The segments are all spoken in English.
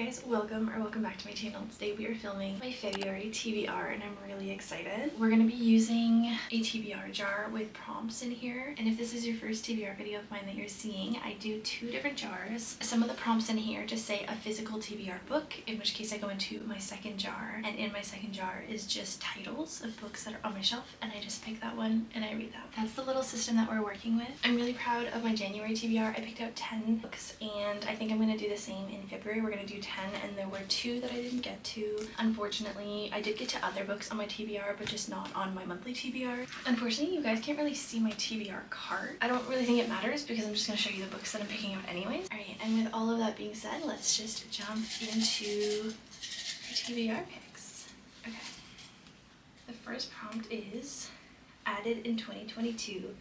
guys, welcome back to my channel. Today we are filming my February TBR and I'm really excited. We're going to be using a TBR jar with prompts in here, and if this is your first TBR video of mine that you're seeing, I do two different jars. Some of the prompts in here just say a physical TBR book, in which case I go into my second jar, and in my second jar is just titles of books that are on my shelf, and I just pick that one and I read that. That's the little system that we're working with. I'm really proud of my January TBR. I picked out 10 books and I think I'm going to do the same in February. We're going to do 10, and there were 2 that I didn't get to. Unfortunately, I did get to other books on my TBR, but just not on my monthly TBR. Unfortunately, you guys can't really see my TBR cart. I don't really think it matters because I'm just going to show you the books that I'm picking out anyways. Alright, and with all of that being said, let's just jump into our TBR picks. Okay. The first prompt is added in 2022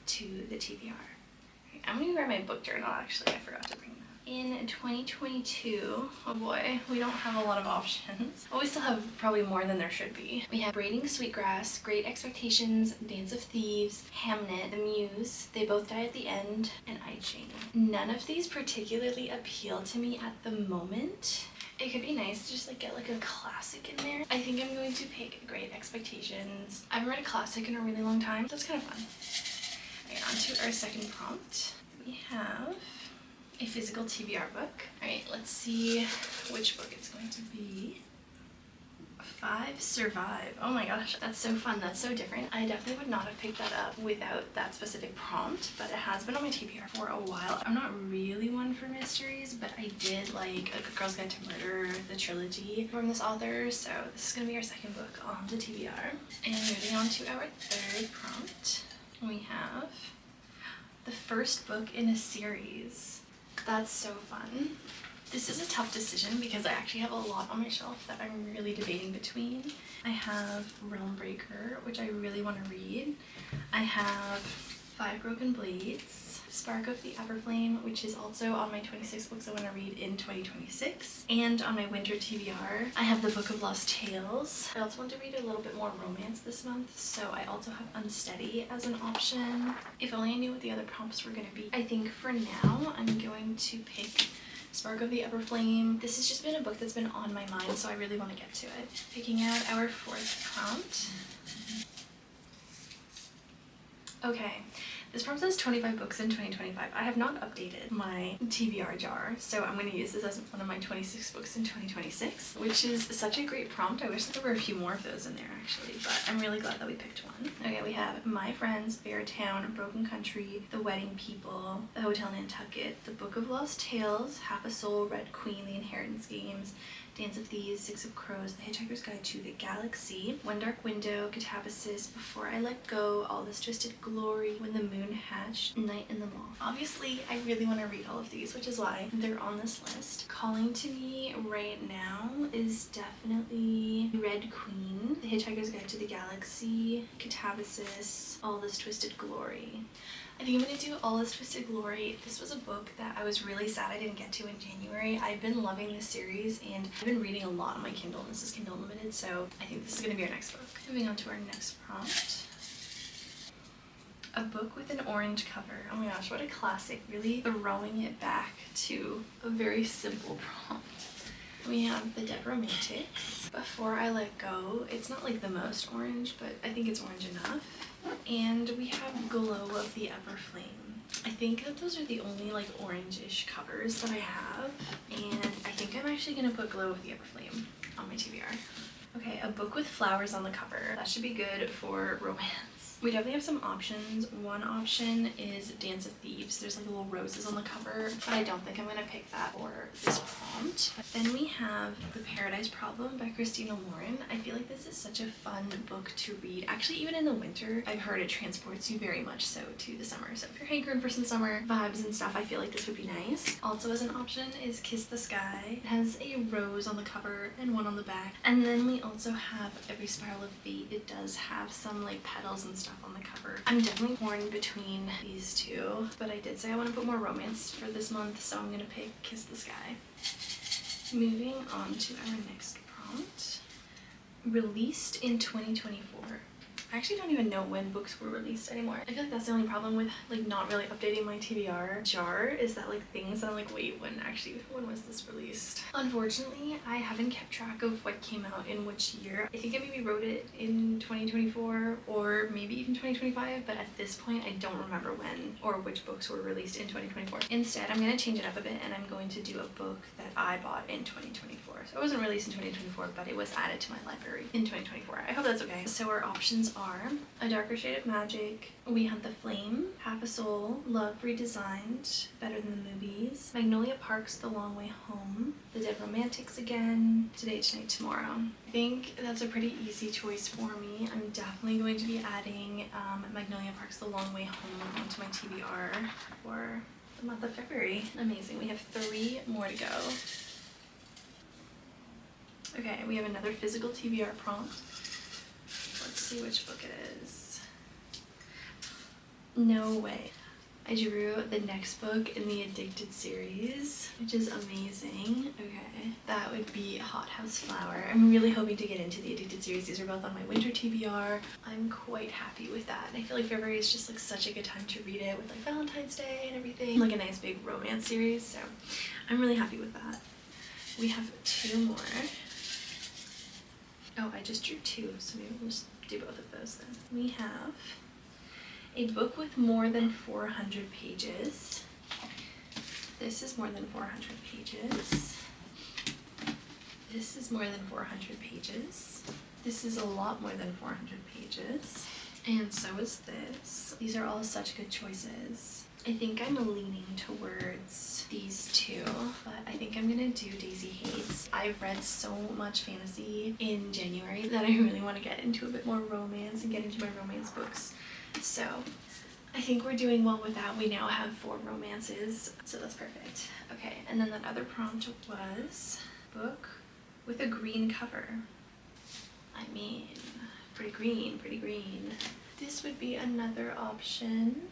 to the TBR. Right, I'm going to grab my book journal actually. I forgot to bring that. In 2022, oh boy, we don't have a lot of options. Well, we still have probably more than there should be. We have Braiding Sweetgrass, Great Expectations, Dance of Thieves, Hamnet, The Muse, They Both Die at the End, and I Ching. None of these particularly appeal to me at the moment. It could be nice to just like get like a classic in there. I think I'm going to pick Great Expectations. I haven't read a classic in a really long time. That's kind of fun. Alright, on to our second prompt. We have a physical TBR book. Alright, let's see which book it's going to be. 5 Survive. Oh my gosh, that's so fun. That's so different. I definitely would not have picked that up without that specific prompt, but it has been on my TBR for a while. I'm not really one for mysteries, but I did like A Good Girl's Guide to Murder, the trilogy from this author, so this is going to be our second book on the TBR. And moving on to our third prompt, we have the first book in a series. That's so fun. This is a tough decision because I actually have a lot on my shelf that I'm really debating between. I have Realm Breaker, which I really want to read. I have 5 Broken Blades, Spark of the Everflame, which is also on my 26 books I want to read in 2026. And on my winter TBR, I have the Book of Lost Tales. I also want to read a little bit more romance this month, so I also have Unsteady as an option. If only I knew what the other prompts were going to be. I think for now, I'm going to pick Spark of the Everflame. This has just been a book that's been on my mind, so I really want to get to it. Picking out our fourth prompt. Okay, this prompt says 25 books in 2025. I have not updated my TBR jar, so I'm going to use this as one of my 26 books in 2026, which is such a great prompt. I wish there were a few more of those in there actually, but I'm really glad that we picked one. Okay, we have My Friends, Beartown, Broken Country, The Wedding People, The Hotel Nantucket, The Book of Lost Tales, Half a Soul, Red Queen, The Inheritance Games, Dance of Thieves, Six of Crows, The Hitchhiker's Guide to the Galaxy, One Dark Window, Catabasis, Before I Let Go, All This Twisted Glory, When the Moon Hatched, Night in the Moth. Obviously, I really want to read all of these, which is why they're on this list. Calling to me right now is definitely Red Queen, The Hitchhiker's Guide to the Galaxy, Catabasis, All This Twisted Glory. I think I'm going to do All This Twisted Glory. This was a book that I was really sad I didn't get to in January. I've been loving this series and I've been reading a lot on my Kindle, and this is Kindle Unlimited, so I think this is going to be our next book. Moving on to our next prompt. A book with an orange cover. Oh my gosh, what a classic. Really throwing it back to a very simple prompt. We have The Dead Romantics, Before I Let Go. It's not like the most orange, but I think it's orange enough. And we have Glow of the Everflame. I think that those are the only like orange-ish covers that I have, and I think I'm actually going to put Glow of the Everflame on my TBR. Okay, a book with flowers on the cover. That should be good for romance. We definitely have some options. One option is Dance of Thieves. There's like little roses on the cover, but I don't think I'm going to pick that for this prompt. Then we have The Paradise Problem by Christina Lauren. I feel like this is such a fun book to read. Actually, even in the winter, I've heard it transports you very much so to the summer. So if you're hankering for some summer vibes and stuff, I feel like this would be nice. Also as an option is Kiss the Sky. It has a rose on the cover and one on the back. And then we also have Every Spiral of Fate. It does have some like petals and stuff on the cover. I'm definitely torn between these two, but I did say I want to put more romance for this month, so I'm going to pick Kiss the Sky. Moving on to our next prompt. Released in 2024. I actually don't even know when books were released anymore. I feel like that's the only problem with like not really updating my TBR jar, is that like things that I'm like, wait, when was this released? Unfortunately, I haven't kept track of what came out in which year. I think I maybe wrote it in 2024 or maybe even 2025, but at this point I don't remember when or which books were released in 2024. Instead, I'm going to change it up a bit and I'm going to do a book that I bought in 2024. So it wasn't released in 2024, but it was added to my library in 2024. I hope that's okay. So our options are A Darker Shade of Magic, We Hunt the Flame, Half a Soul, Love Redesigned, Better Than the Movies, Magnolia Park's The Long Way Home, The Dead Romantics Again, Today, Tonight, Tomorrow. I think that's a pretty easy choice for me. I'm definitely going to be adding Magnolia Park's The Long Way Home onto my TBR for the month of February. Amazing. We have 3 more to go. Okay, we have another physical TBR prompt. Let's see which book it is. No way. I drew the next book in the Addicted series, which is amazing. Okay, that would be Hot House Flower. I'm really hoping to get into the Addicted series. These are both on my winter TBR. I'm quite happy with that. I feel like February is just like such a good time to read it with like Valentine's Day and everything. Like a nice big romance series, so I'm really happy with that. We have 2 more. Oh, I just drew 2, so maybe we'll just do both of those then. We have a book with more than 400 pages. This is more than 400 pages. This is more than 400 pages. This is a lot more than 400 pages. And so is this. These are all such good choices. I think I'm leaning towards these 2, but I think I'm gonna do Daisy Hates. I've read so much fantasy in January that I really want to get into a bit more romance and get into my romance books. So I think we're doing well with that. We now have 4 romances, so that's perfect. Okay, and then that other prompt was book with a green cover. I mean, pretty green, pretty green. This would be another option.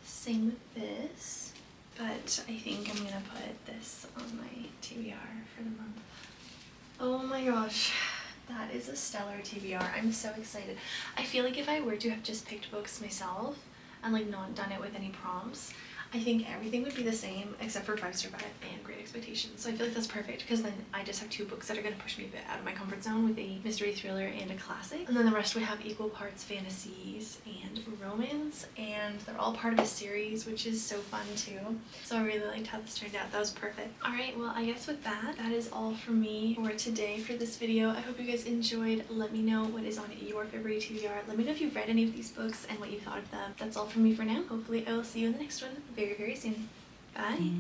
Same with this, but I think I'm gonna put this on my TBR for the month. Oh my gosh, that is a stellar TBR. I'm so excited. I feel like if I were to have just picked books myself and like not done it with any prompts, I think everything would be the same except for 5 Star Vibe and Great Expectations. So I feel like that's perfect because then I just have 2 books that are going to push me a bit out of my comfort zone with a mystery thriller and a classic. And then the rest would have equal parts fantasies and romance, and they're all part of a series, which is so fun too. So I really liked how this turned out. That was perfect. Alright, well I guess with that is all from me for today for this video. I hope you guys enjoyed. Let me know what is on your February TBR. Let me know if you've read any of these books and what you thought of them. That's all from me for now. Hopefully I will see you in the next one very, very soon. Bye!